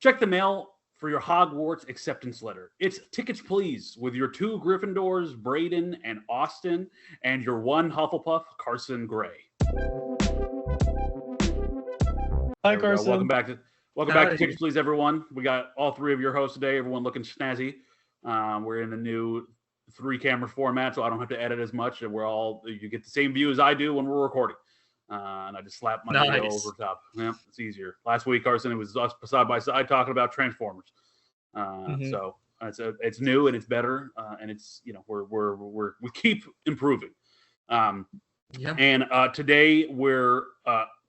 Check the mail for your Hogwarts acceptance letter. It's Tickets Please with your 2 Gryffindors, Braden and Austin, and your 1 Hufflepuff, Carson Grey. Hi, Carson. Welcome back to Tickets Please, everyone. We got all 3 of your hosts today. Everyone looking snazzy. We're in the new 3-camera format, so I don't have to edit as much. And you get the same view as I do when we're recording. And I just slap my video over top. Yeah, it's easier. Last week, Carson, it was us side by side talking about Transformers. So it's new and it's better, and it's we keep improving. And today we're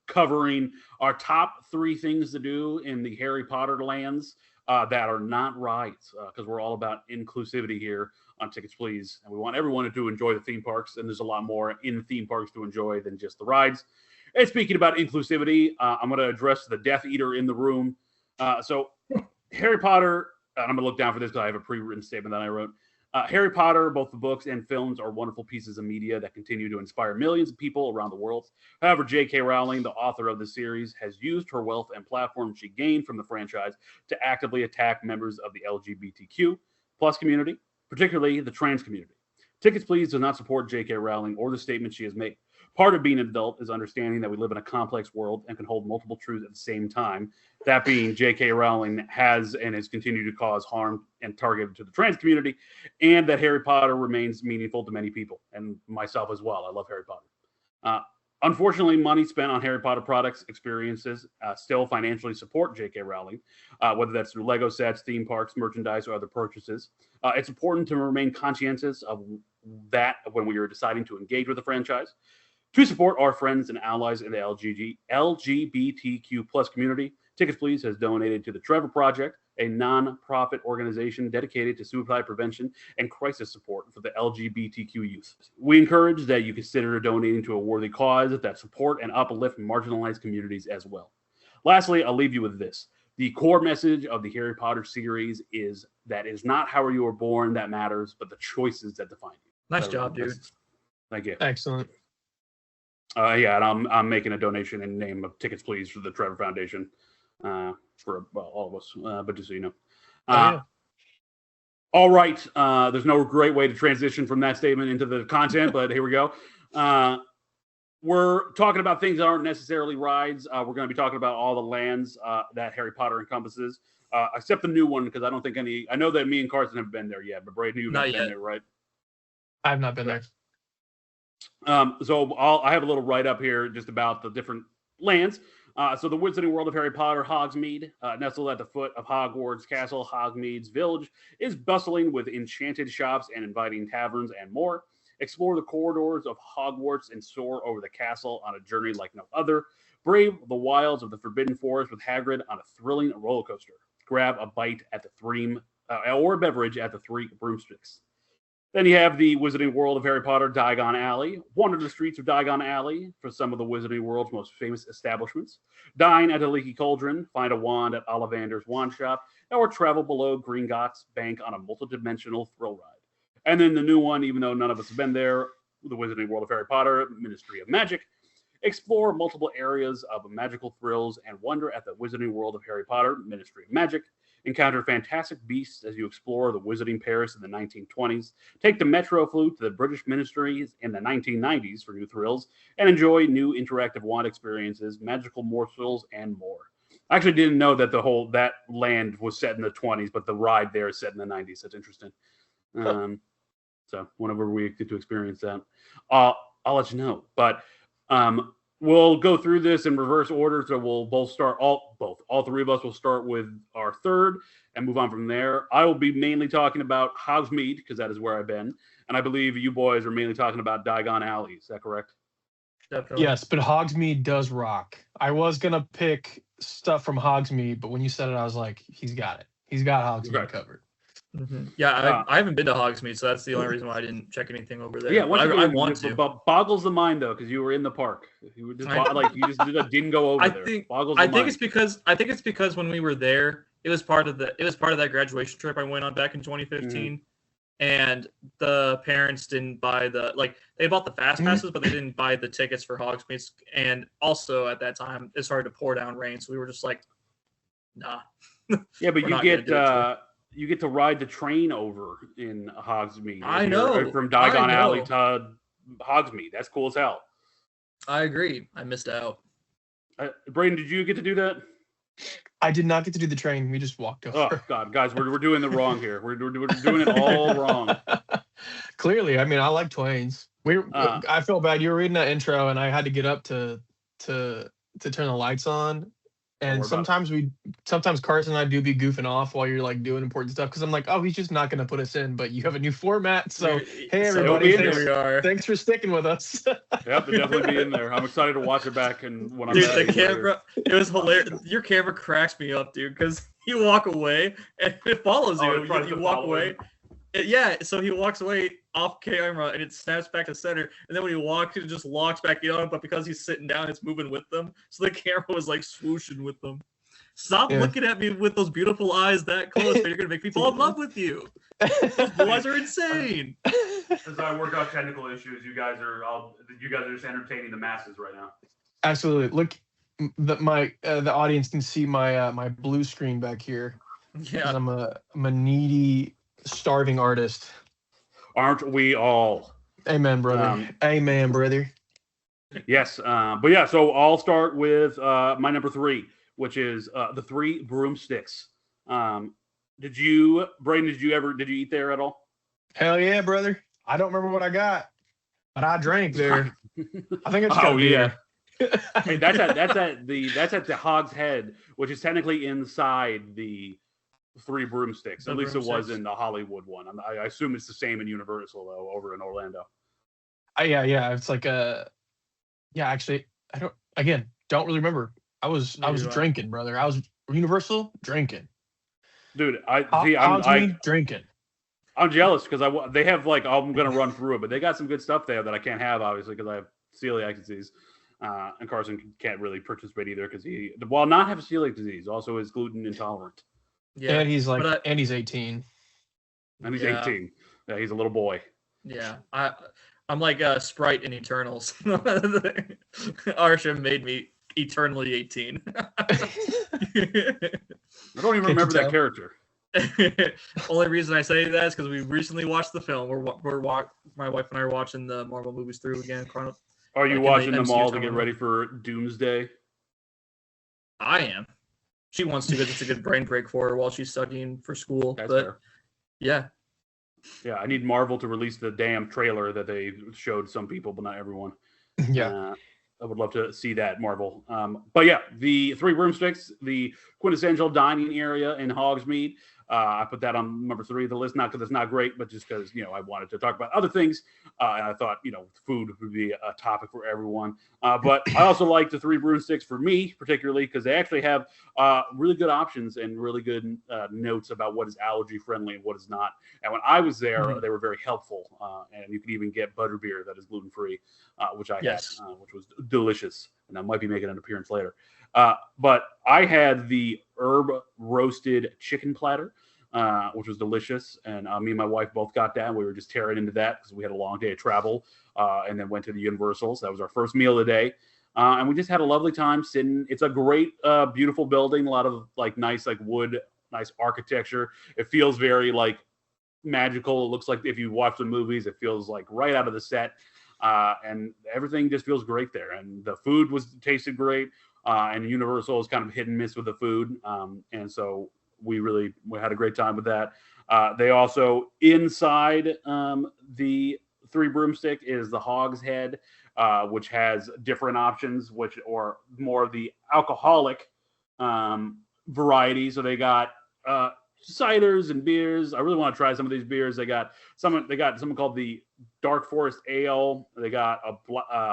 covering our top 3 things to do in the Harry Potter lands that are not rides, because we're all about inclusivity here on Tickets Please, and we want everyone to enjoy the theme parks, and there's a lot more in the theme parks to enjoy than just the rides. And speaking about inclusivity, I'm going to address the Death Eater in the room. So Harry Potter, and I'm going to look down for this because I have a pre-written statement that I wrote. Harry Potter, both the books and films, are wonderful pieces of media that continue to inspire millions of people around the world. However, J.K. Rowling, the author of the series, has used her wealth and platform she gained from the franchise to actively attack members of the LGBTQ plus community, particularly the trans community. Tickets Please does not support J.K. Rowling or the statements she has made. Part of being an adult is understanding that we live in a complex world and can hold multiple truths at the same time. That being, J.K. Rowling has and has continued to cause harm and targeted to the trans community, and that Harry Potter remains meaningful to many people, and myself as well. I love Harry Potter. Unfortunately, money spent on Harry Potter products, experiences, still financially support J.K. Rowling, whether that's through Lego sets, theme parks, merchandise, or other purchases. It's important to remain conscientious of that when we are deciding to engage with the franchise. To support our friends and allies in the LGBTQ plus community, Tickets Please has donated to the Trevor Project, a non-profit organization dedicated to suicide prevention and crisis support for the LGBTQ youth. We encourage that you consider donating to a worthy cause that support and uplift marginalized communities as well. Lastly, I'll leave you with this. The core message of the Harry Potter series is that it is not how you were born that matters, but the choices that define you. Nice job, dude. Thank you. Excellent. And I'm making a donation in name of Tickets Please for the Trevor Foundation for all of us, but just so you know. All right. There's no great way to transition from that statement into the content, but here we go. We're talking about things that aren't necessarily rides. We're going to be talking about all the lands that Harry Potter encompasses, except the new one, because I don't think I know that me and Carson have been there yet, but Braden, you've not been there, right? I have not been there. So I have a little write-up here just about the different lands. So the Wizarding World of Harry Potter, Hogsmeade, nestled at the foot of Hogwarts Castle, Hogsmeade's village, is bustling with enchanted shops and inviting taverns and more. Explore the corridors of Hogwarts and soar over the castle on a journey like no other. Brave the wilds of the Forbidden Forest with Hagrid on a thrilling roller coaster. Grab a bite at the or a beverage at the 3 Broomsticks. Then you have the Wizarding World of Harry Potter, Diagon Alley. Wander the streets of Diagon Alley for some of the Wizarding World's most famous establishments. Dine at a Leaky Cauldron. Find a wand at Ollivander's Wand Shop. Or travel below Gringotts Bank on a multidimensional thrill ride. And then the new one, even though none of us have been there, the Wizarding World of Harry Potter, Ministry of Magic. Explore multiple areas of magical thrills and wonder at the Wizarding World of Harry Potter, Ministry of Magic. Encounter fantastic beasts as you explore the Wizarding Paris in the 1920s. Take the Metro flute to the British Ministries in the 1990s for new thrills, and enjoy new interactive wand experiences, magical morsels, and more. I actually didn't know that that land was set in the 20s, but the ride there is set in the 90s. That's interesting. So whenever we get to experience that, I'll let you know. But we'll go through this in reverse order. So we'll both start all 3 of us will start with our third and move on from there. I will be mainly talking about Hogsmeade because that is where I've been. And I believe you boys are mainly talking about Diagon Alley. Is that correct? Definitely. Yes, but Hogsmeade does rock. I was going to pick stuff from Hogsmeade, but when you said it, I was like, he's got it. He's got Hogsmeade covered. Mm-hmm. Yeah, I haven't been to Hogsmeade, so that's the only reason why I didn't check anything over there. Yeah, I want to. But boggles the mind though, because you were in the park. You were just didn't go over there. I think it's because when we were there, it was part of that graduation trip I went on back in 2015, and the parents didn't buy they bought the fast passes, but they didn't buy the tickets for Hogsmeade. And also at that time, it started to pour down rain, so we were just like, nah. Yeah, but We're not gonna do it today. you get to ride the train over in Hogsmeade. I If you're, know. from I Diagon Alley know. to Hogsmeade. That's cool as hell. I agree. I missed out. Braden, did you get to do that? I did not get to do the train. We just walked over. Oh God, guys, we're doing the wrong here. We're doing it all wrong. Clearly, I mean, I like Twains. I feel bad. You were reading that intro, and I had to get up to turn the lights on. And sometimes Carson and I do be goofing off while you're like doing important stuff because I'm like, oh, he's just not going to put us in. But you have a new format, so hey everybody, thanks for sticking with us. Yep, it'll definitely be in there. I'm excited to watch it back and when I'm. Dude, the camera, it was hilarious. Your camera cracks me up, dude, because you walk away and it follows you. You walk away. Yeah, so he walks away off camera and it snaps back to center. And then when he walks, it just locks back in on him. But because he's sitting down, it's moving with them. So the camera was like swooshing with them. Stop looking at me with those beautiful eyes that close, but you're going to make me fall in love with you. Those boys are insane. As I work out technical issues, you guys are just entertaining the masses right now. Absolutely. Look, the audience can see my blue screen back here. Yeah. I'm a needy, starving artist. Aren't we all? Amen, brother. Amen, brother. Yes, but yeah. So I'll start with my number 3, which is the 3 broomsticks. Braden? Did you eat there at all? Hell yeah, brother. I don't remember what I got, but I drank there. I think I just got beer. Hey, that's at the Hog's Head, which is technically inside the 3 broomsticks. At least it was in the Hollywood one. I assume it's the same in Universal though, over in Orlando. Yeah. It's like actually, I don't really remember. I was drinking, brother. I was Universal drinking. Dude, drinking. I'm jealous because they have like I'm gonna run through it, but they got some good stuff there that I can't have obviously because I have celiac disease, and Carson can't really participate either because he, while not have celiac disease, also is gluten intolerant. Yeah, and he's like, and he's 18. And he's 18. Yeah, he's a little boy. Yeah, I'm like Sprite in Eternals. Arsha made me eternally 18. I don't even remember that character. Only reason I say that is because we recently watched the film. My wife and I are watching the Marvel movies through again. Are you watching them all to get ready for Doomsday? I am. She wants to because it's a good brain break for her while she's studying for school. That's fair. Yeah. Yeah, I need Marvel to release the damn trailer that they showed some people, but not everyone. Yeah. I would love to see that, Marvel. But yeah, the 3 broomsticks, the quintessential dining area in Hogsmeade. I put that on number 3 of the list, not because it's not great, but just because, I wanted to talk about other things. And I thought, food would be a topic for everyone. But I also like the 3 broomsticks for me, particularly because they actually have really good options and really good notes about what is allergy friendly and what is not. And when I was there, they were very helpful. And you can even get butterbeer that is gluten free, which I had, which was delicious. And I might be making an appearance later. But I had the herb roasted chicken platter, which was delicious. And me and my wife both got that. And we were just tearing into that because we had a long day of travel and then went to the Universal. So that was our first meal of the day. And we just had a lovely time sitting. It's a great, beautiful building. A lot of like nice, like wood, nice architecture. It feels very like magical. It looks like if you watch the movies, it feels like right out of the set. And everything just feels great there. And the food tasted great. And Universal is kind of hit and miss with the food. And so we had a great time with that. They also, inside the 3 broomstick is the Hog's Head, which has different options, or more of the alcoholic variety. So they got ciders and beers. I really want to try some of these beers. They got something called the Dark Forest Ale. They got a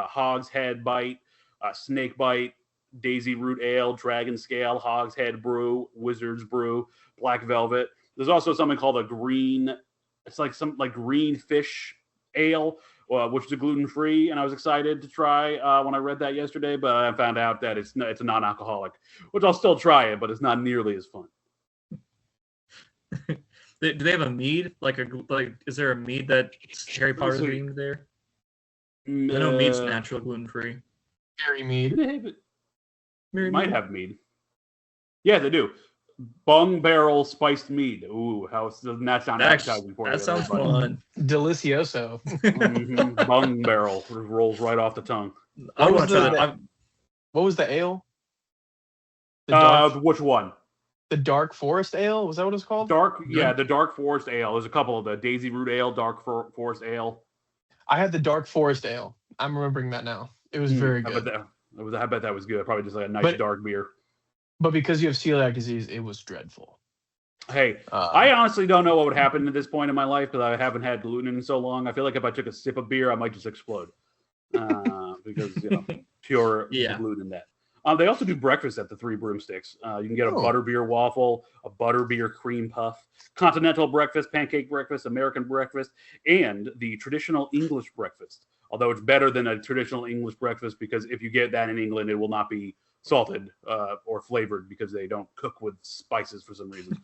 Hog's Head Bite, a Snake Bite, Daisy Root Ale, Dragon Scale, Hog's Head Brew, Wizard's Brew, Black Velvet. There's also something called a green. It's like some like green fish ale, which is gluten free, and I was excited to try when I read that yesterday. But I found out that it's a non-alcoholic, which I'll still try it, but it's not nearly as fun. Do they have a mead? Is there a mead that Harry Potter's themed there? I know mead's natural, gluten free. Harry mead. Might have mead. Yeah, they do. Bung Barrel Spiced Mead. Ooh, doesn't that sound appetizing for you? That sounds fun. Delicioso. Bung Barrel rolls right off the tongue. I want to try that. What was the ale? Which one? The Dark Forest Ale? Was that what it's called? The Dark Forest Ale. There's a couple of the Daisy Root Ale, Dark Forest Ale. I had the Dark Forest Ale. I'm remembering that now. It was very good. I bet that was good. Probably just like a nice dark beer. But because you have celiac disease, it was dreadful. Hey, I honestly don't know what would happen at this point in my life because I haven't had gluten in so long. I feel like if I took a sip of beer, I might just explode because pure gluten in that. They also do breakfast at the Three Broomsticks. You can get a butterbeer waffle, a butterbeer cream puff, continental breakfast, pancake breakfast, American breakfast, and the traditional English breakfast. Although it's better than a traditional English breakfast because if you get that in England, it will not be salted or flavored because they don't cook with spices for some reason.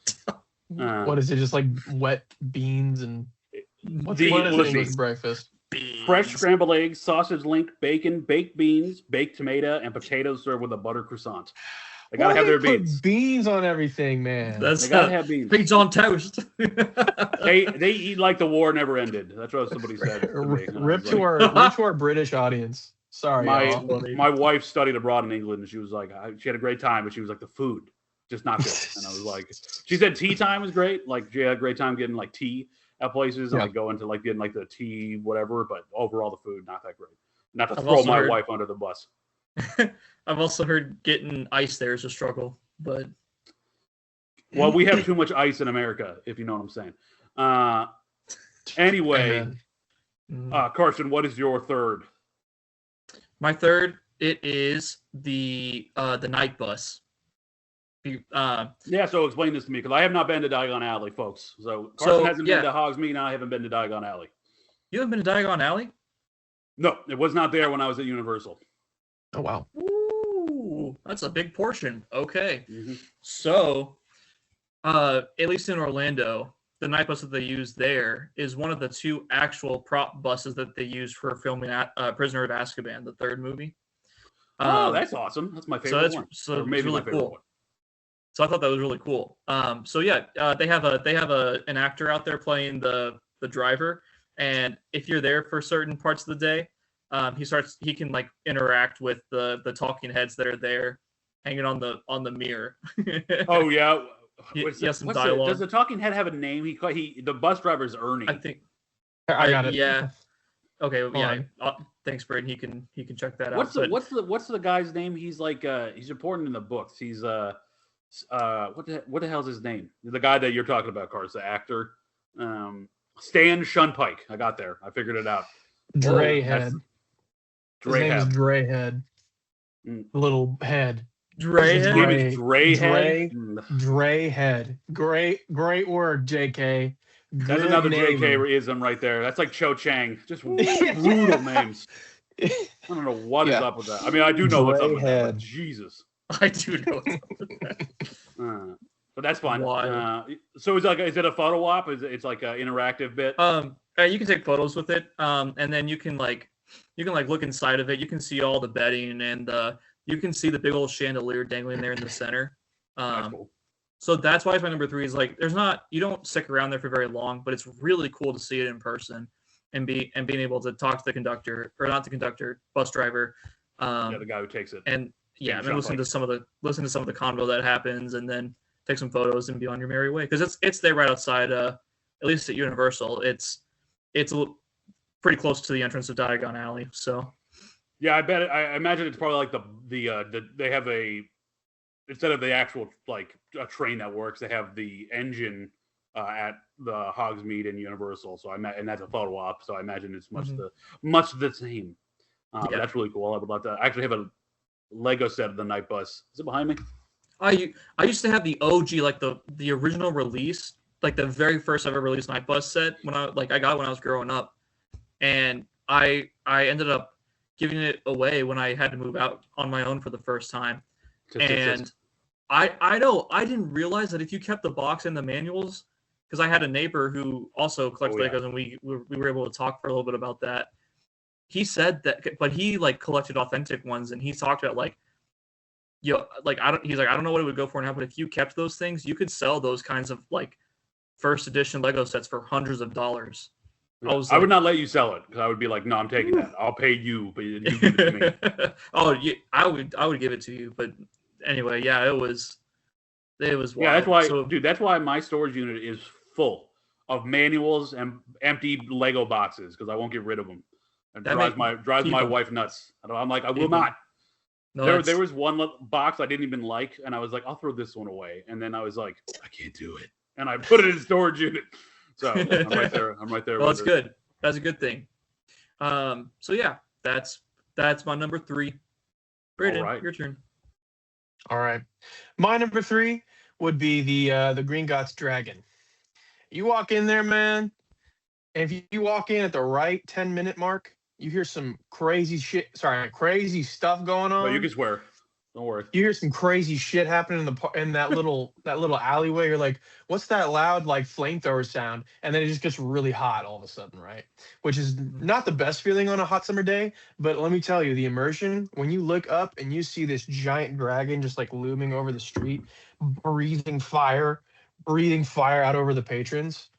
What is it? Just like wet beans and what is English breakfast? Fresh scrambled eggs, sausage link, bacon, baked beans, baked tomato, and potatoes served with a butter croissant. They gotta have their beans. Beans on everything, man. They gotta have beans. Beans on toast. They eat like the war never ended. That's what somebody said. Rip to our British audience. Sorry, my wife studied abroad in England, and she was like, she had a great time, but she was like, the food just not good. And I was like, she said tea time was great. Like she had a great time getting like tea at places and like going to like getting like the tea whatever, but overall the food not that great. Not to throw my wife under the bus. I've also heard getting ice there is a struggle, but well, we have too much ice in America, if you know what I'm saying. Anyway, Carson, what is your third? My third, it is the night bus. So explain this to me because I have not been to Diagon Alley, folks. So Carson hasn't been to Hogsmeade, and I haven't been to Diagon Alley. You haven't been to Diagon Alley? No, it was not there when I was at Universal. Oh wow! Ooh, that's a big portion. Okay, so at least in Orlando, the night bus that they use there is one of the two actual prop buses that they used for filming Prisoner of Azkaban, the third movie. That's awesome. That's my favorite one. So or maybe really my favorite cool. One. So I thought that was really cool. They have an actor out there playing the driver, and if you're there for certain parts of the day, he can like interact with the talking heads that are there, hanging on the mirror. Oh yeah. He has some dialogue. Does the talking head have a name? The bus driver's Ernie. I think. I got it. Yeah. Okay. Thanks, Braden. He can check that out. What's the guy's name? He's like he's important in the books. He's what the hell's his name? The guy that you're talking about, Cars, the actor. Stan Shunpike. I got there. I figured it out. Drayhead. His name is Drayhead. Little head. Drayhead. Drayhead. Great word, JK. That's another JK-ism right there. That's like Cho Chang. Just brutal names. I don't know what is up with that. I mean, I do know what's up with that, but Jesus. I do know what's up with that. But that's fun. So is it a photo op? It's like an interactive bit? You can take photos with it, and then you can look inside of it. You can see all the bedding, and you can see the big old chandelier dangling there in the center. That's cool. So that's why it's my number 3. Is like you don't stick around there for very long, but it's really cool to see it in person and being able to talk to the conductor, or not the conductor, bus driver. The guy who takes it. And listen to some of the convo that happens, and then take some photos and be on your merry way, because it's there right outside. At least at Universal, it's pretty close to the entrance of Diagon Alley. So yeah, I imagine it's probably like they have instead of the actual like a train that works, they have the engine at the Hogsmeade and Universal. So and that's a photo op. So I imagine it's much the same. That's really cool. I would love to. I actually have a Lego set of the night bus. Is it behind me? I used to have the OG, like the original release, like the very first ever released night bus set when I got when I was growing up, and I ended up giving it away when I had to move out on my own for the first time. And I didn't realize that if you kept the box and the manuals, because I had a neighbor who also collects Legos, and we were able to talk for a little bit about that. He said that, but he like collected authentic ones, and he talked about like like I don't. He's like, I don't know what it would go for now, but if you kept those things, you could sell those kinds of like first edition Lego sets for hundreds of dollars. Yeah. I would not let you sell it because I would be like, no, I'm taking that. I'll pay you, but you give it to me. I would give it to you, but anyway, yeah, it was wild. Yeah, that's why, dude. That's why my storage unit is full of manuals and empty Lego boxes because I won't get rid of them. It drives my wife nuts. I'm like, I will not. No, there was one box I didn't even like, and I was like, I'll throw this one away. And then I was like, I can't do it, and I put it in storage unit. So I'm right there. Well, it's good. That's a good thing. So yeah, that's my number 3. Braden, your turn. All right, my number 3 would be the Green Gots Dragon. You walk in there, man, and if you walk in at the right 10-minute mark, you hear some crazy stuff going on. No, you can swear. Don't worry. You hear some crazy shit happening in that little alleyway. You're like, what's that loud like flamethrower sound? And then it just gets really hot all of a sudden, right? Which is not the best feeling on a hot summer day. But let me tell you, the immersion, when you look up and you see this giant dragon just like looming over the street, breathing fire out over the patrons,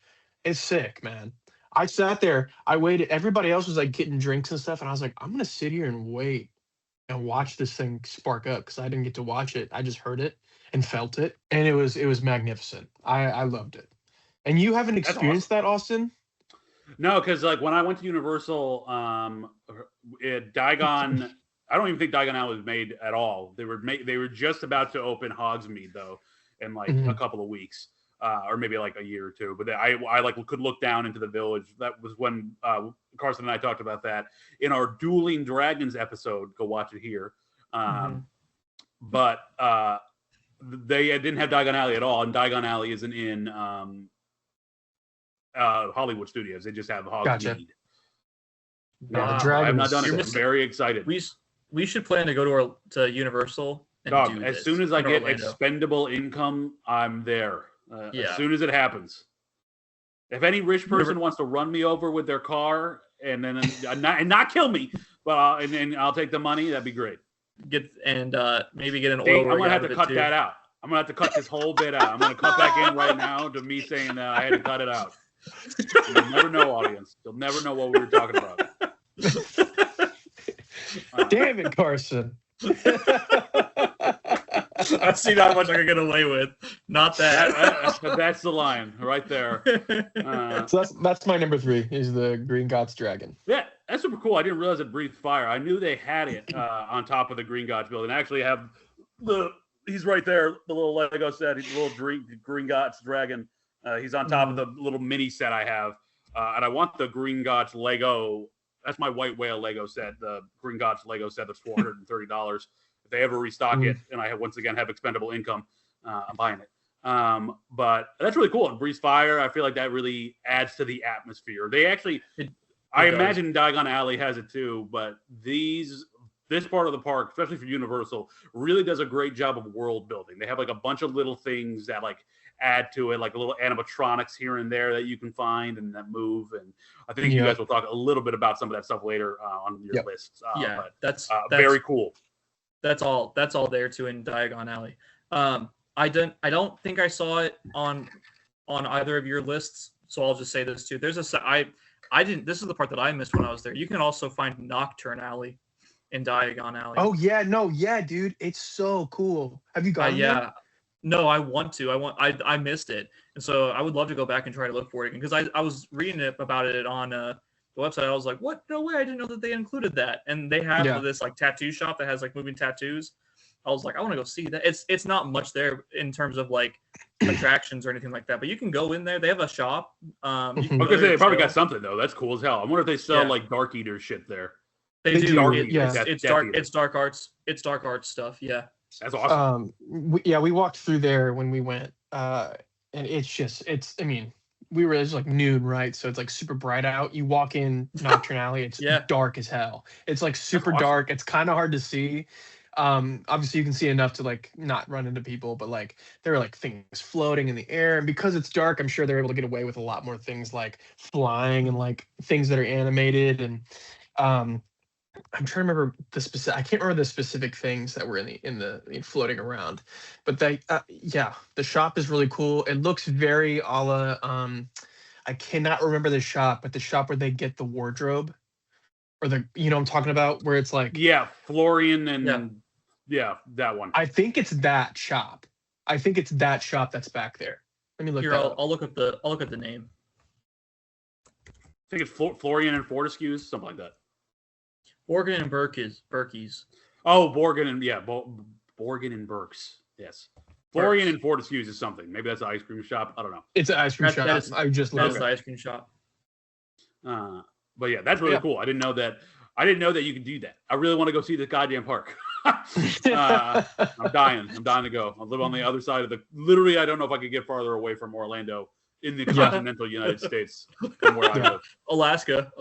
it's sick, man. I sat there, I waited. Everybody else was like getting drinks and stuff. And I was like, I'm going to sit here and wait and watch this thing spark up because I didn't get to watch it. I just heard it and felt it. And it was magnificent. I loved it. And you haven't experienced that, Austin? No, because like when I went to Universal, Diagon, I don't even think Diagon Alley was made at all. They were just about to open Hogsmeade though in like a couple of weeks. Or maybe like a year or two, but I like could look down into the village. That was when Carson and I talked about that in our Dueling Dragons episode. Go watch it here. But they didn't have Diagon Alley at all, and Diagon Alley isn't in Hollywood Studios. They just have Hogsmeade. Gotcha. Yeah, I have not done it. I'm very excited. We should plan to go to Universal. And as soon as I get expendable income, I'm there. As soon as it happens. If any rich person wants to run me over with their car and then not kill me, but and I'll take the money, that'd be great. Maybe get an oil. I'm gonna have to cut that out. I'm gonna have to cut this whole bit out. I'm gonna cut back in right now to me saying that I had to cut it out. You'll never know, audience. You'll never know what we were talking about. Damn it, Carson. I've seen how much I can get away with. Not that. That's the line right there. So that's my number 3 is the Green Gots Dragon. Yeah, that's super cool. I didn't realize it breathed fire. I knew they had it on top of the Green Gots building. I actually have he's right there, the little Lego set, the little Green Gots Dragon. He's on top of the little mini set I have. And I want the Green Gots Lego. That's my White Whale Lego set, the Green Gots Lego set that's $430. If they ever restock it and I once again have expendable income, I'm buying it. But that's really cool. And breathes fire, I feel like that really adds to the atmosphere. They actually, I imagine Diagon Alley has it too, but this part of the park, especially for Universal, really does a great job of world building. They have like a bunch of little things that like add to it, like a little animatronics here and there that you can find and that move. And I think you guys will talk a little bit about some of that stuff later on your lists. But that's very cool. That's all there too in Diagon Alley. I don't think I saw it on either of your lists, so I'll just say this too. This is the part that I missed when I was there. You can also find Nocturne Alley in Diagon Alley. Oh yeah, dude, it's so cool. Have you gone there? No, I want to. I missed it, and so I would love to go back and try to look for it again because I was reading about it on the website. I was like, what? No way! I didn't know that they included that. And they have this like tattoo shop that has like moving tattoos. I was like, I want to go see that. It's not much there in terms of like attractions or anything like that, but you can go in there. They have a shop. Because they probably got something though. That's cool as hell. I wonder if they sell like Dark Eater shit there. They do. It's dark. It's dark arts. It's dark arts stuff. Yeah. That's awesome. We walked through there when we went, and I mean, we were just like noon, right? So it's like super bright out. You walk in Nocturne Alley, it's dark as hell. It's like super dark. It's kind of hard to see. Obviously you can see enough to like not run into people, but like there are like things floating in the air, and because it's dark, I'm sure they're able to get away with a lot more things like flying and like things that are animated. And I'm trying to remember the specific. I can't remember the specific things that were in the floating around, but yeah, the shop is really cool. It looks very a la I cannot remember the shop, but the shop where they get the wardrobe, or I'm talking about, where it's like, yeah, Florian and yeah, that one. I think it's that shop. I think it's that shop that's back there. Let me look. Here, that up. I'll look up the name. I think it's Florian and Fortescue's, something like that. Borgen and Berkey's. Oh, Borgen and Borgen and Burke's. Yes. Florian and Fortescue's is something. Maybe that's an ice cream shop. I don't know. It's an ice cream shop. I just looked. That's the ice cream shop. But yeah, that's really cool. I didn't know that. You could do that. I really want to go see the goddamn park. I'm dying to go. I live on the other side of literally, I don't know if I could get farther away from Orlando in the continental United States from where I live. Alaska.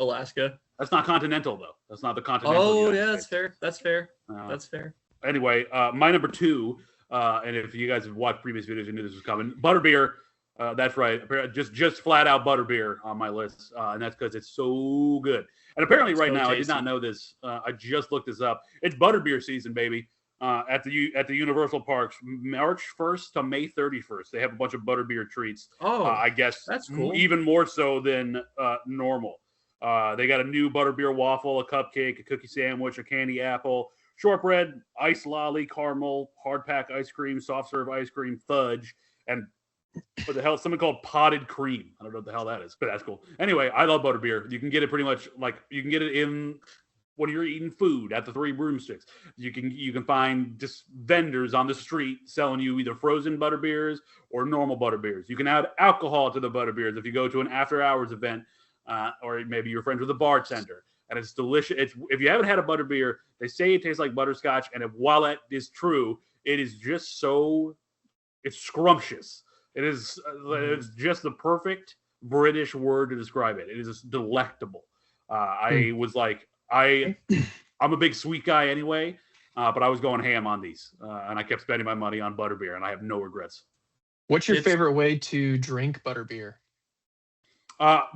That's not continental, though. That's not the continental. Oh, United yeah, States. That's fair. That's fair. Anyway, my number 2, and if you guys have watched previous videos, you knew this was coming. Butterbeer. That's right. Just flat out butterbeer on my list, and that's because it's so good. And apparently, right now, tasty. I did not know this. I just looked this up. It's butterbeer season, baby. At the Universal Parks, March 1st to May 31st, they have a bunch of butterbeer treats. Oh, I guess that's cool. Even more so than normal. They got a new butterbeer waffle, a cupcake, a cookie sandwich, a candy apple, shortbread, ice lolly, caramel, hard pack ice cream, soft serve ice cream, fudge, and what the hell? Something called potted cream. I don't know what the hell that is, but that's cool. Anyway, I love butterbeer. You can get it pretty much you can get it in when you're eating food at the Three Broomsticks. You can find just vendors on the street selling you either frozen butterbeers or normal butterbeers. You can add alcohol to the butterbeers if you go to an after hours event, or maybe you're friends with a bartender. And it's delicious. If you haven't had a butterbeer, they say it tastes like butterscotch. And while that is true, it is just it's scrumptious. It's just the perfect British word to describe it. It is delectable. I was like, I'm a big sweet guy anyway, but I was going ham on these, and I kept spending my money on butterbeer, and I have no regrets. What's your favorite way to drink butterbeer?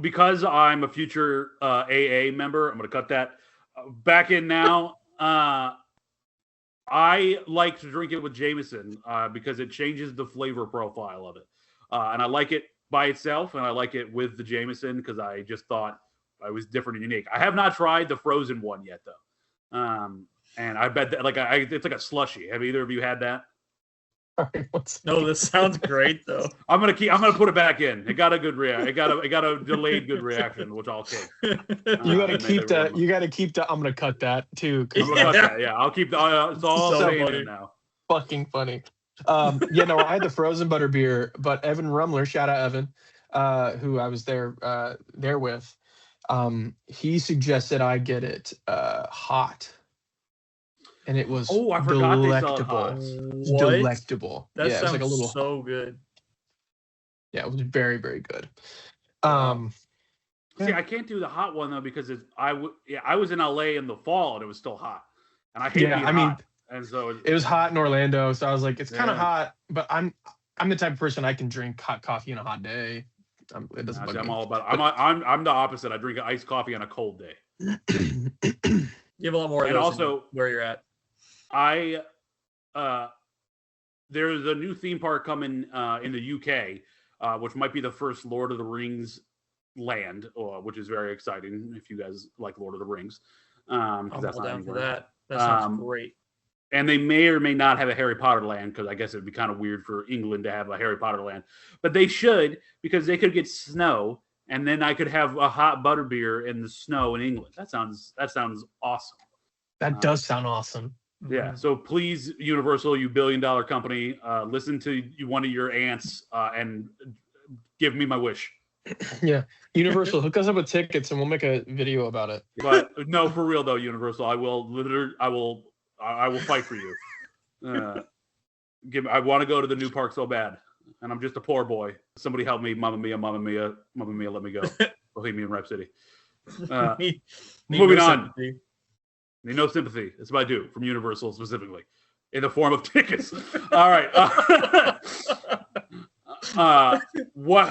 Because I'm a future AA member, I'm going to cut that back in now. I like to drink it with Jameson because it changes the flavor profile of it. And I like it by itself, and I like it with the Jameson because I just thought it was different and unique. I have not tried the frozen one yet, though. And I bet that it's like a slushie. Have either of you had that? No, this sounds great though. I'm gonna put it back in. It got a good reaction. It got a delayed good reaction, which I'll take. You gotta keep that. You gotta keep that. I'm gonna cut that too. I'm gonna cut that. Yeah, I'll keep the. It's all so staying funny. in now. Fucking funny. No, I had the frozen butterbeer, but Evan Rumler, shout out Evan, who I was there with. He suggested I get it hot. And it was I forgot delectable. Delectable. That sounds it was like so good. Yeah, it was very, very good. See, I can't do the hot one though because I was in LA in the fall and it was still hot, and I hate being hot. And so it was hot in Orlando, so I was like, it's kind of hot, but I'm the type of person I can drink hot coffee on a hot day. It doesn't bug me. I'm all about. I'm the opposite. I drink iced coffee on a cold day. You have a lot more of those also where you're at. There's a new theme park coming in the UK, which might be the first Lord of the Rings land, which is very exciting if you guys like Lord of the Rings. I'm all down for that. That sounds great. And they may or may not have a Harry Potter land because I guess it'd be kind of weird for England to have a Harry Potter land, but they should because they could get snow, and then I could have a hot butterbeer in the snow in England. That sounds awesome. That does sound awesome. Yeah. So please, Universal, you $1 billion company, listen to one of your aunts and give me my wish. Yeah. Universal, hook us up with tickets and we'll make a video about it. But no, for real though, Universal, I will fight for you. I want to go to the new park so bad, and I'm just a poor boy. Somebody help me, Mamma Mia, Mamma Mia, Mamma Mia, let me go. Bohemian Rhapsody. Moving on. Need no sympathy. That's what I do from Universal specifically, in the form of tickets. All right.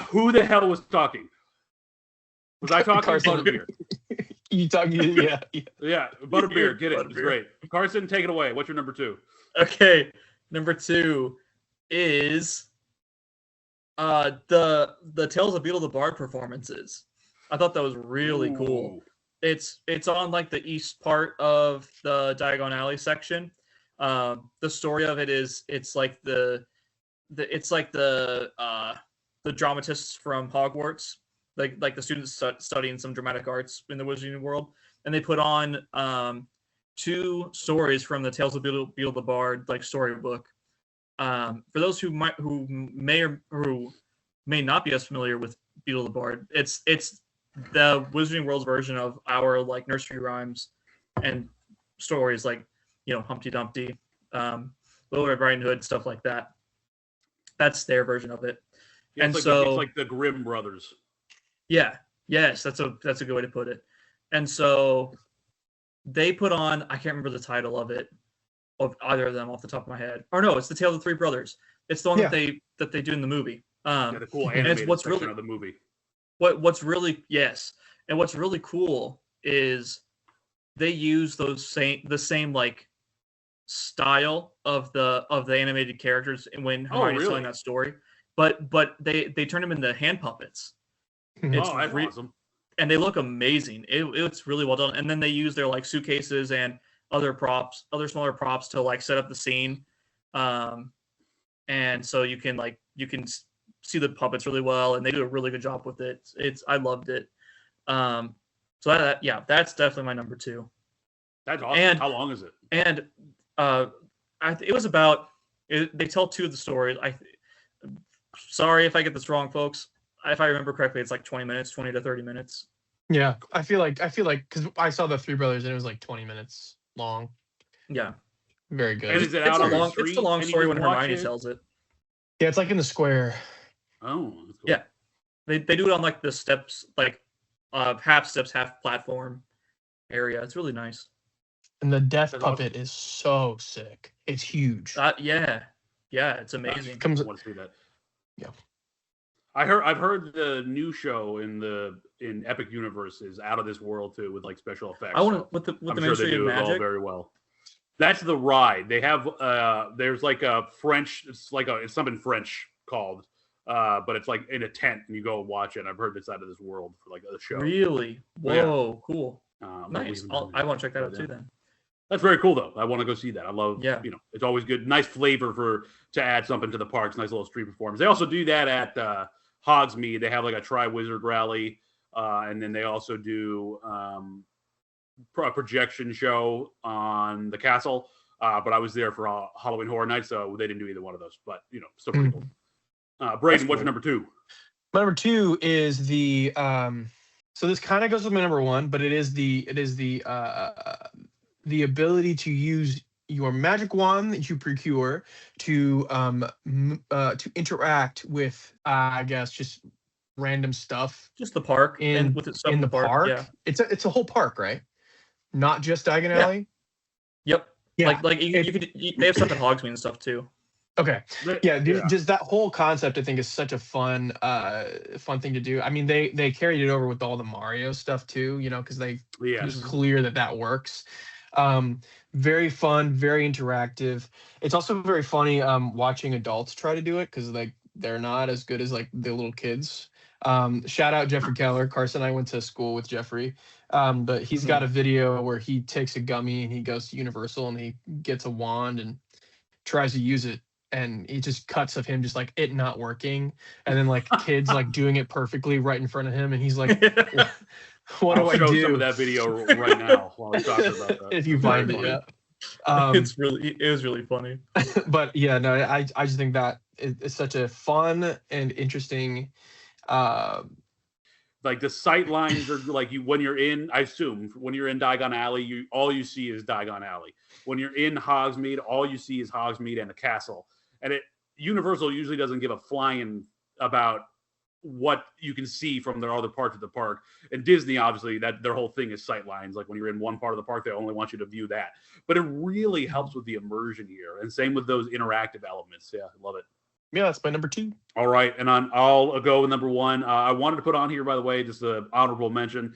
Who the hell was talking? Was I talking? Carson. You talk, yeah. Yeah, Butterbeer, get it. It's great. Carson, take it away. What's your number 2? Okay, number 2 is the Tales of Beetle the Bard performances. I thought that was really cool. It's on like the east part of the Diagon Alley section. The story of it is it's like the dramatists from Hogwarts, like the students studying some dramatic arts in the Wizarding World, and they put on 2 stories from the Tales of Beetle the Bard like storybook. For those who may not be as familiar with Beetle the Bard, it's the Wizarding World's version of our like nursery rhymes and stories, like Humpty Dumpty, Little Red Riding Hood, stuff like that. That's their version of it. Yeah, and it's like the Grimm brothers. Yeah, yes, that's a good way to put it. And so they put on, I can't remember the title of it, of either of them off the top of my head. Or no, it's the Tale of the Three Brothers. It's the one that they do in the movie. The cool animated section of the movie. What's really cool is they use the same like style of the animated characters when Hermione's telling that story, but they turn them into hand puppets. That's awesome. And they look amazing. It's really well done. And then they use their like suitcases and other smaller props to like set up the scene. And so you can see the puppets really well, and they do a really good job with it. I loved it. So that's definitely my number 2. That's awesome. And how long is it? And it was about. They tell 2 of the stories. Sorry if I get this wrong, folks. If I remember correctly, it's like 20 to 30 minutes. Yeah, I feel like because I saw the Three Brothers and it was like 20 minutes long. Yeah, very good. And is it out on the street? It's a long story when Hermione tells it. Yeah, it's like in the square. Oh, that's cool. Yeah, they do it on like the steps, like half steps, half platform area. It's really nice. And the death puppet is so sick. It's huge. Yeah, it's amazing. I want to see that. Yeah. I've heard the new show in Epic Universe is out of this world too, with like special effects. I want to with the Ministry of Magic. All very well. That's the ride. They have there's like a French. It's something French called, but it's like in a tent and you go and watch it. And I've heard it's out of this world for like a show. Really? Whoa, cool. Nice. I want to check that out too then. That's very cool though. I want to go see that. I love, it's always good. Nice flavor to add something to the parks. Nice little street performance. They also do that at Hogsmeade. They have like a Tri-Wizard rally. And then they also do a projection show on the castle. But I was there for Halloween Horror Nights, so they didn't do either one of those. But, still pretty cool. Braden, what's your number 2? My number 2 is the so this kind of goes with my number 1, but it is the ability to use your magic wand that you procure to interact with I guess just random stuff. Just the park in the park. Yeah. It's a whole park, right? Not just Diagon Alley. Yep. Yeah. Like they have stuff at Hogsmeade and stuff too. Okay. Yeah, just that whole concept I think is such a fun thing to do. I mean, they carried it over with all the Mario stuff too, because it was clear that works. Very fun, very interactive. It's also very funny watching adults try to do it because they're not as good as like the little kids. Shout out Jeffrey Keller. Carson and I went to school with Jeffrey. But he's got a video where he takes a gummy and he goes to Universal and he gets a wand and tries to use it. And he just cuts of him just like it not working. And then like kids like doing it perfectly right in front of him. And he's like, what do I do? I'll show some of that video right now while we're talking about that. If you find it, yeah. It was really funny. But yeah, no, I just think that it's such a fun and interesting like the sight lines are like when you're in Diagon Alley, all you see is Diagon Alley. When you're in Hogsmeade, all you see is Hogsmeade and the castle. And Universal usually doesn't give a flying about what you can see from their other parts of the park. And Disney, obviously, that their whole thing is sight lines. Like when you're in one part of the park, they only want you to view that. But it really helps with the immersion here. And same with those interactive elements. Yeah, I love it. Yeah, that's my number 2. All right, and I'll go with number 1. I wanted to put on here, by the way, just an honorable mention.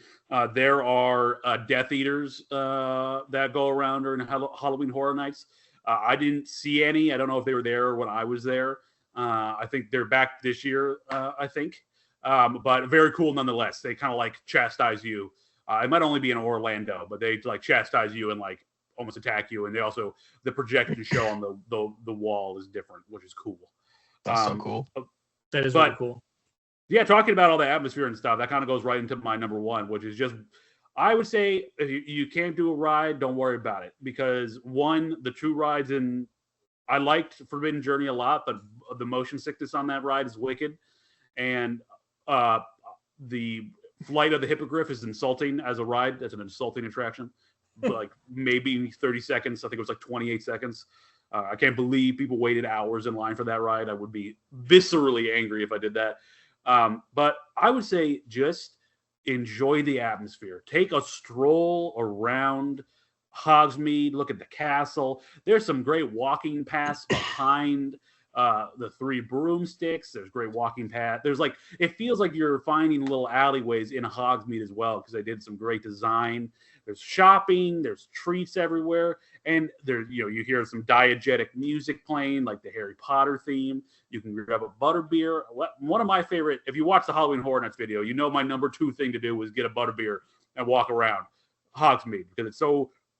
There are Death Eaters that go around during Halloween Horror Nights. I didn't see any. I don't know if they were there when I was there. I think they're back this year, I think. But very cool nonetheless. They kind of like chastise you. It might only be in Orlando, but they like chastise you and like almost attack you. And they also, the projection show on the wall is different, which is cool. That's so cool. That is really cool. Yeah, talking about all the atmosphere and stuff, that kind of goes right into my number 1, which is just, I would say if you can't do a ride, don't worry about it. Because one, the 2 rides in, I liked Forbidden Journey a lot, but the motion sickness on that ride is wicked. And the Flight of the Hippogriff is insulting as a ride. That's an insulting attraction. Like maybe 30 seconds. I think it was like 28 seconds. I can't believe people waited hours in line for that ride. I would be viscerally angry if I did that. But I would say just enjoy the atmosphere. Take a stroll around Hogsmeade. Look at the castle. There's some great walking paths behind the 3 broomsticks. There's great walking path. There's like, it feels like you're finding little alleyways in Hogsmeade as well, because they did some great design. There's shopping, there's treats everywhere, and there, you hear some diegetic music playing, like the Harry Potter theme. You can grab a butterbeer. One of my favorite, if you watch the Halloween Horror Nights video, my number 2 thing to do was get a butterbeer and walk around Hogsmeade, because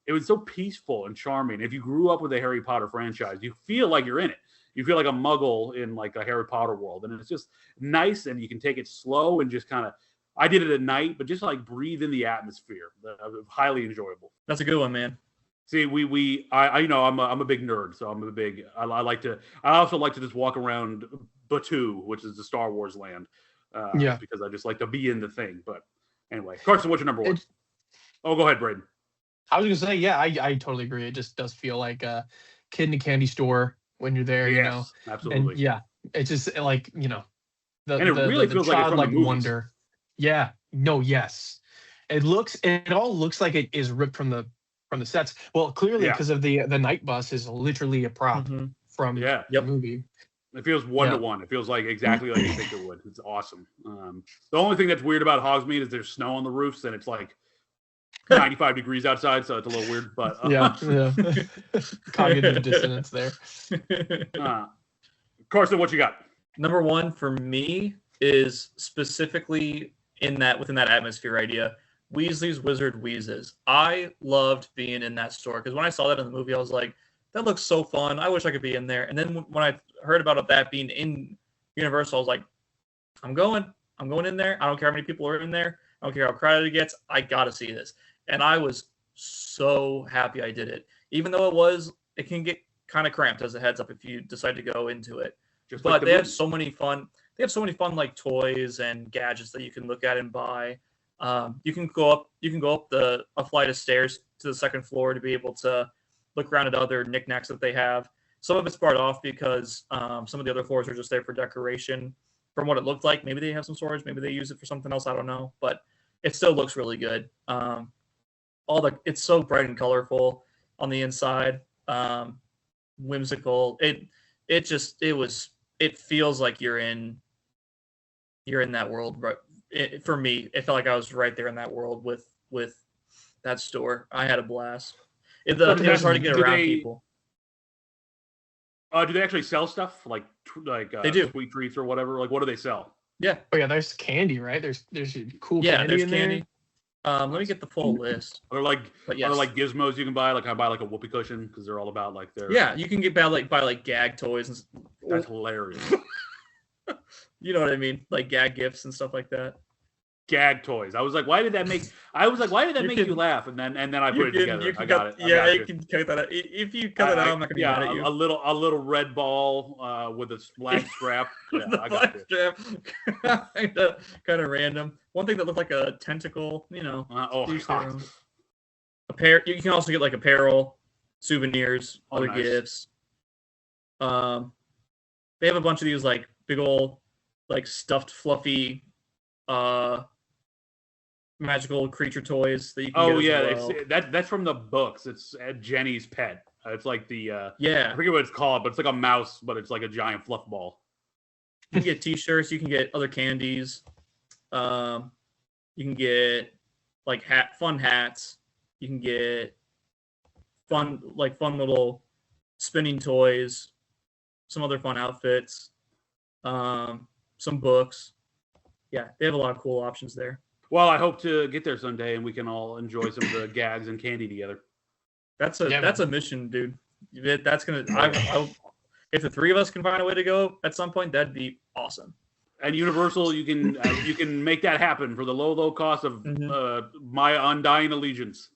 it was so peaceful and charming. If you grew up with the Harry Potter franchise, you feel like you're in it. You feel like a muggle in like a Harry Potter world. And it's just nice, and you can take it slow and just kind of, I did it at night, but just like breathe in the atmosphere. Highly enjoyable. That's a good one, man. See, I'm a big nerd, so I also like to just walk around Batuu, which is the Star Wars land. Because I just like to be in the thing. But anyway, Carson, what's your number 1? Oh, go ahead, Braden. I was gonna say, yeah, I totally agree. It just does feel like a kid in a candy store when you're there, Absolutely. And yeah, it's just like, and it really feels like it's from the movies. Wonder. Yeah. No, yes. It all looks like it is ripped from the sets. Well, clearly because of the night bus is literally a prop from the movie. It feels 1-to-1. It feels like exactly like you think it would. It's awesome. The only thing that's weird about Hogsmeade is there's snow on the roofs, and it's like 95 degrees outside, so it's a little weird. But cognitive dissonance there. Carson, what you got? Number 1 for me is specifically within that atmosphere idea, Weasley's Wizard Wheezes. I loved being in that store, because when I saw that in the movie, I was like, that looks so fun. I wish I could be in there. And then when I heard about that being in Universal, I was like, I'm going in there. I don't care how many people are in there. I don't care how crowded it gets. I got to see this. And I was so happy I did it. Even though it can get kind of cramped, as a heads up, if you decide to go into it. But they have so many fun. They have so many fun like toys and gadgets that you can look at and buy. You can go up a flight of stairs to the 2nd floor to be able to look around at other knickknacks that they have. Some of it's barred off because some of the other floors are just there for decoration. From what it looked like, maybe they have some storage, maybe they use it for something else. I don't know, but it still looks really good. It's so bright and colorful on the inside, whimsical. It feels like you're in that world. But for me, it felt like I was right there in that world with that store. I had a blast. It was hard to get around people. Do they actually sell stuff like they do. Sweet treats or whatever? Like, what do they sell? Yeah. Oh yeah, there's candy, right? There's cool candy. Yeah, there's in candy. There. Let me get the full list. Are there like gizmos you can buy? Like I buy like a whoopee cushion because they're all about like their. Yeah, you can buy gag toys and. That's hilarious. You know what I mean? Like gag gifts and stuff like that. Gag toys. I was like, why did that make you laugh? And then I put it together. I got it. You can cut that out. If you cut it out, I'm not gonna be mad at you. A little red ball with a black strap. Yeah, I got it. Strap. kind of random. One thing that looked like a tentacle. God. A pair. You can also get like apparel, souvenirs, other nice. gifts. They have a bunch of these like big old like stuffed fluffy magical creature toys that you can get as well. That's from the books. It's Jenny's pet. It's like the I forget what it's called, but it's like a mouse, but it's like a giant fluff ball. You can get T-shirts. You can get other candies. You can get like fun hats. You can get fun little spinning toys. Some other fun outfits. Some books. Yeah, they have a lot of cool options there. Well, I hope to get there someday and we can all enjoy some of the gags and candy together. That's a mission, dude. That's gonna. If the three of us can find a way to go at some point, that'd be awesome. And Universal, you can make that happen for the low cost of my undying allegiance.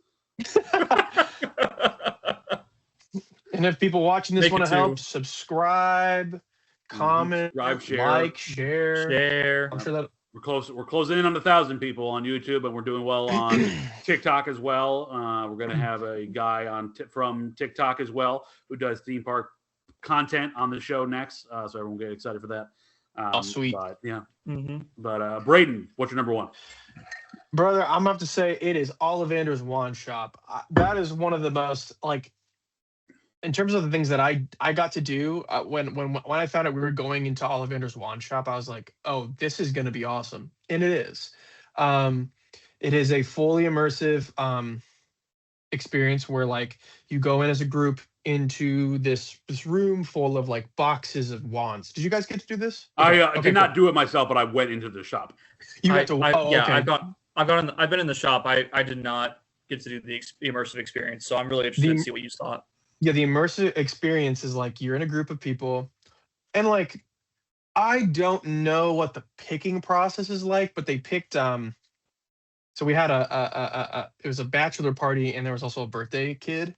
And if people watching this want to help, subscribe, comment, share. I'm sure that we're closing in on 1,000 people on YouTube, and we're doing well on TikTok as well. We're going to have a guy from TikTok as well who does theme park content on the show next. So everyone get excited for that. Sweet. But, yeah. But Braden, what's your number one? Brother, I'm going to have to say it is Ollivander's Wand Shop. That is one of the most, like, in terms of the things that I got to do, when I found out we were going into Ollivander's Wand Shop, I was like, oh, this is going to be awesome. And it is. It is a fully immersive experience where, like, you go in as a group into this room full of, like, boxes of wands. Did you guys get to do this? I did not do it myself, but I went into the shop. You got to. I've been in the shop. I did not get to do the immersive experience, so I'm really interested to see what you thought. Yeah, the immersive experience is like you're in a group of people, and like I don't know what the picking process is like, but they picked so we had it was a bachelor party, and there was also a birthday kid.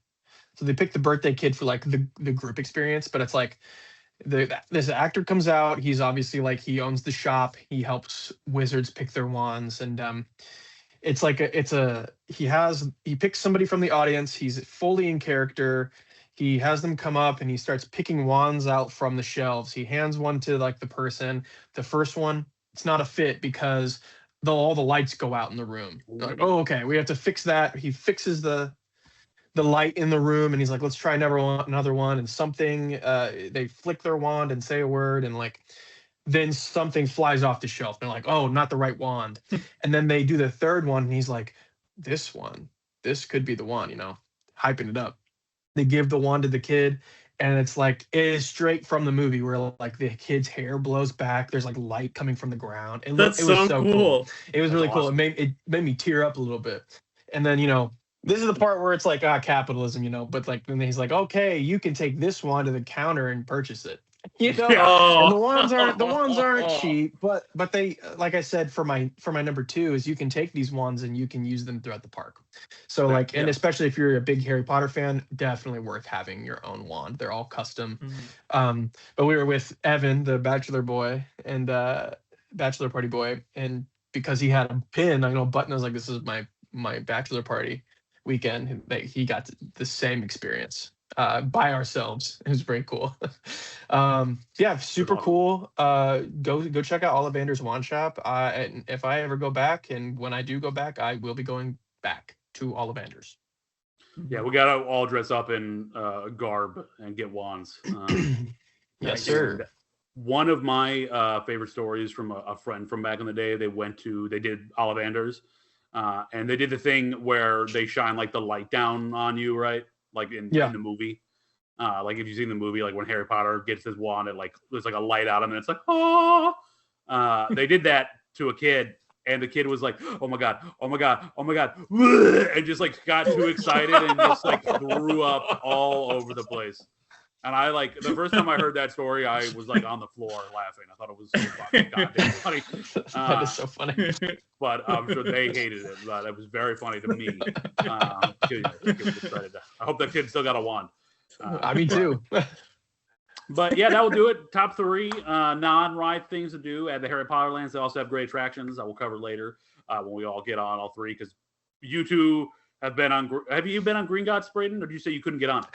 So they picked the birthday kid for like the group experience, but it's like this actor comes out. He's obviously like he owns the shop. He helps wizards pick their wands, and it's like he picks somebody from the audience. He's fully in character. He has them come up and he starts picking wands out from the shelves. He hands one to like the person. The first one, it's not a fit because all the lights go out in the room. Like, oh, okay, we have to fix that. He fixes the light in the room and he's like, let's try another one. And something, they flick their wand and say a word and like, then something flies off the shelf. They're like, oh, not the right wand. And then they do the third one and he's like, this could be the one, hyping it up. They give the wand to the kid, and it's like it is straight from the movie where like the kid's hair blows back. There's like light coming from the ground. It was so cool. It was really cool. It made me tear up a little bit. And then this is the part where it's like capitalism, but like then he's like, okay, you can take this wand to the counter and purchase it. And the wands aren't cheap, but they, like I said, for my number two is you can take these wands and you can use them throughout the park. So like, and especially if you're a big Harry Potter fan, definitely worth having your own wand. They're all custom. But we were with Evan, the bachelor boy and bachelor party boy, and because he had a pin, button, I was like, this is my bachelor party weekend. He got the same experience. By ourselves. It was very cool. Super cool. Go check out Ollivander's Wand Shop. And if I ever go back, and when I do go back, I will be going back to Ollivander's. Yeah, we gotta all dress up in garb and get wands. Yes, sir. One of my favorite stories from a friend from back in the day. They did Ollivander's, and they did the thing where they shine like the light down on you, right? Like in the movie, like if you've seen the movie, like when Harry Potter gets his wand, it like there's like a light out him, and it's like they did that to a kid, and the kid was like, oh my god, and just like got too excited and just like threw up all over the place. And I like the first time I heard that story, I was like on the floor laughing. I thought it was so goddamn funny. That is so funny. But I'm sure they hated it. But it was very funny to me. Kid was excited. I hope that kid still got a wand. Me too. But yeah, that will do it. Top 3 non-ride things to do at the Harry Potter lands. They also have great attractions that we'll cover later when we all get on all 3. Because you two have been on. Have you been on Green Gods, Braden, or did you say you couldn't get on?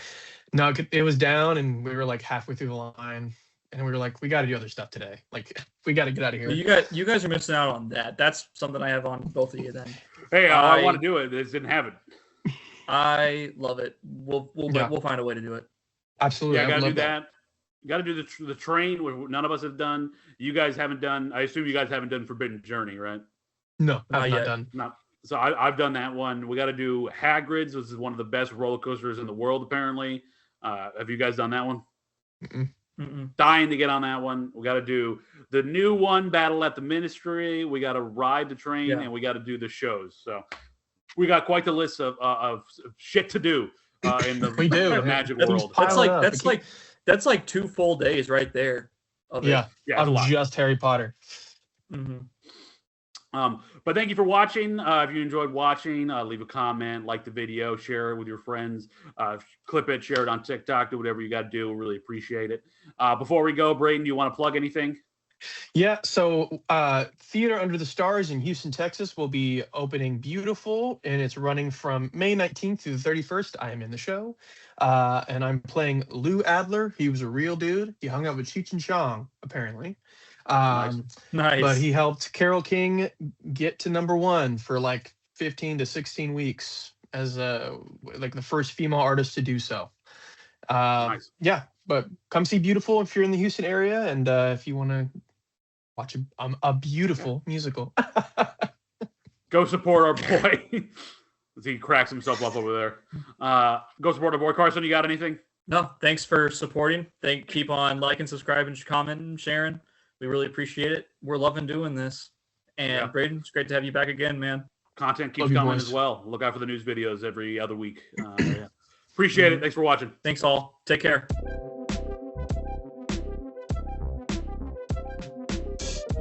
No, it was down, and we were like halfway through the line, and we were like, we got to do other stuff today. Like, we got to get out of here. You guys are missing out on that. That's something I have on both of you. Then. Hey, I want to do it. They just didn't have it. I love it. We'll find a way to do it. Absolutely. Yeah, I gotta do that. got to do the train, which none of us have done. You guys haven't done. I assume you guys haven't done Forbidden Journey, right? No, Not I've yet. not done. Not. So I've done that one. We got to do Hagrid's, which is one of the best roller coasters in the world, apparently. Have you guys done that one? Mm-mm. Dying to get on that one. We got to do the new one, Battle at the Ministry. We got to ride the train, and we got to do the shows. So we got quite the list of shit to do in the, We do. the magic world. That's like 2 full days right there. Yeah, of just Harry Potter. Mm-hmm. But thank you for watching. If you enjoyed watching, leave a comment, like the video, share it with your friends, clip it, share it on TikTok, do whatever you got to do. We really appreciate it. Before we go, Braden, do you want to plug anything? Yeah, so Theater Under the Stars in Houston, Texas will be opening Beautiful, and it's running from May 19th through the 31st. I am in the show, and I'm playing Lou Adler. He was a real dude. He hung out with Cheech and Chong, apparently. Nice. But he helped Carole King get to #1 for like 15 to 16 weeks as like the first female artist to do so. Nice. Yeah, but come see Beautiful if you're in the Houston area, and if you want to watch a beautiful musical. Go support our boy. As he cracks himself up over there. Go support our boy. Carson, you got anything? No, thanks for supporting. Keep on liking, subscribing, commenting, sharing. We really appreciate it. We're loving doing this. And Braden, it's great to have you back again, man. Content keeps coming as well. Look out for the news videos every other week. Appreciate it. Thanks for watching. Thanks all. Take care.